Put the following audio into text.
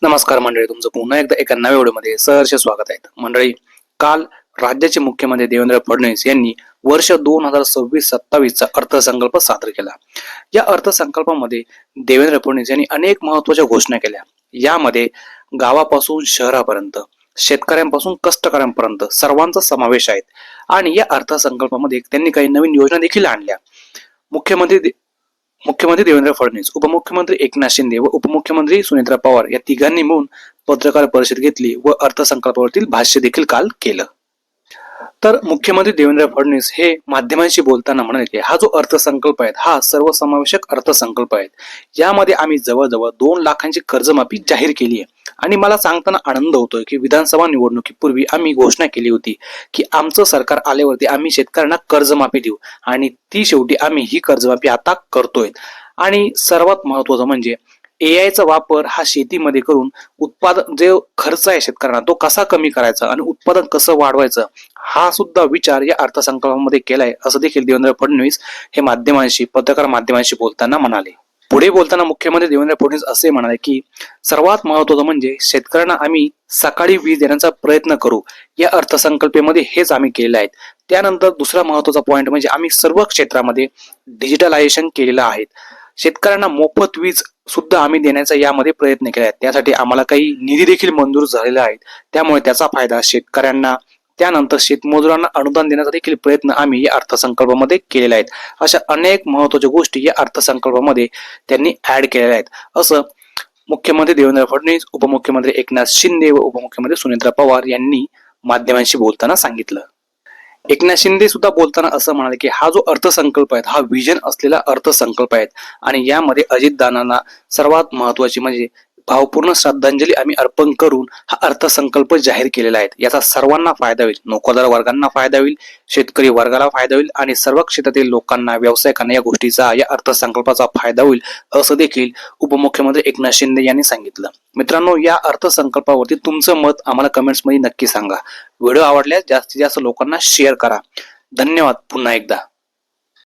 नमस्कार मंडळी, तुमचं पुन्हा एकदा एका नव्या व्हिडिओमध्ये सहर्ष स्वागत आहे मंडळी. काल राज्याचे मुख्यमंत्री देवेंद्र फडणवीस यांनी वर्ष 2026-27 चा अर्थसंकल्प सादर केला. या अर्थसंकल्पामध्ये देवेंद्र फडणवीस यांनी अनेक महत्त्वाच्या घोषणा केल्या. यामध्ये गावापासून शहरापर्यंत, शेतकऱ्यांपासून कष्टकऱ्यांपर्यंत सर्वांचा समावेश आहे. आणि या अर्थसंकल्पामध्ये त्यांनी काही नवीन योजना देखील आणल्या. मुख्यमंत्री देवेंद्र फडणवीस, उपमुख्यमंत्री एकनाथ शिंदे व उपमुख्यमंत्री सुनेत्रा पवार या तिघांनी मिळून पत्रकार परिषद घेतली व अर्थसंकल्पावरील भाष्य देखील काल केलं. तर मुख्यमंत्री देवेंद्र फडणवीस हे माध्यमांशी बोलताना म्हणाले की हा जो अर्थसंकल्प आहे हा सर्वसमावेशक अर्थसंकल्प आहे. यामध्ये आम्ही जवळजवळ 2 लाखांची कर्जमाफी जाहीर केली आहे. आणि मला सांगताना आनंद होतोय की विधानसभा निवडणुकीपूर्वी आम्ही घोषणा केली होती की आमचं सरकार आल्यावरती आम्ही शेतकऱ्यांना कर्जमाफी देऊ, आणि ती शेवटी आम्ही ही कर्जमाफी आता करतोय. आणि सर्वात महत्वाचं म्हणजे AI चा वापर हा शेतीमध्ये करून उत्पादन जे खर्च आहे शेतकऱ्यांना तो कसा कमी करायचा आणि उत्पादन कसं वाढवायचं हा सुद्धा विचार या अर्थसंकल्पामध्ये केलाय, असं देखील देवेंद्र फडणवीस हे पत्रकार माध्यमांशी बोलताना म्हणाले. पुढे बोलताना मुख्यमंत्री देवेंद्र फडणवीस असे म्हणाले की सर्वात महत्वाचं म्हणजे शेतकऱ्यांना आम्ही सकाळी वीज देण्याचा प्रयत्न करू. या अर्थसंकल्पामध्ये हेच आम्ही केलेलं आहे. त्यानंतर दुसरा महत्वाचा पॉइंट म्हणजे आम्ही सर्व क्षेत्रामध्ये डिजिटलायझेशन केलेलं आहे. शेतकऱ्यांना मोफत वीज सुद्धा आम्ही देण्याचा यामध्ये प्रयत्न केला आहे. त्यासाठी आम्हाला काही निधी देखील मंजूर झालेला आहे. त्यामुळे त्याचा फायदा शेतकऱ्यांना, त्यानंतर शेतमजुरांना अनुदान देण्याचा देखील प्रयत्न आम्ही या अर्थसंकल्पामध्ये केलेला आहे. अशा अनेक महत्वाच्या गोष्टी या अर्थसंकल्पामध्ये त्यांनी ऍड केलेल्या आहेत, असं मुख्यमंत्री देवेंद्र फडणवीस, उपमुख्यमंत्री एकनाथ शिंदे व उपमुख्यमंत्री सुनेत्रा पवार यांनी माध्यमांशी बोलताना सांगितलं. एकनाथ शिंदे सुद्धा बोलताना असं म्हणाले की हा जो अर्थसंकल्प आहे हा विजन असलेला अर्थसंकल्प आहे. आणि यामध्ये अजितदादांना सर्वात महत्वाची म्हणजे भावपूर्ण श्रद्धांजली आम्ही अर्पण करून हा अर्थसंकल्प जाहीर केलेला आहे. याचा सर्वांना फायदा होईल. नोकरदार वर्गांना फायदा होईल, शेतकरी वर्गाला फायदा होईल आणि सर्व क्षेत्रातील लोकांना, व्यावसायिकांना या गोष्टीचा, या अर्थसंकल्पाचा फायदा होईल, असं देखील उपमुख्यमंत्री एकनाथ शिंदे यांनी सांगितलं. मित्रांनो, या अर्थसंकल्पावरती तुमचं मत आम्हाला कमेंट्स मध्ये नक्की सांगा. व्हिडिओ आवडल्यास जास्तीत जास्त लोकांना शेअर करा. धन्यवाद पुन्हा एकदा.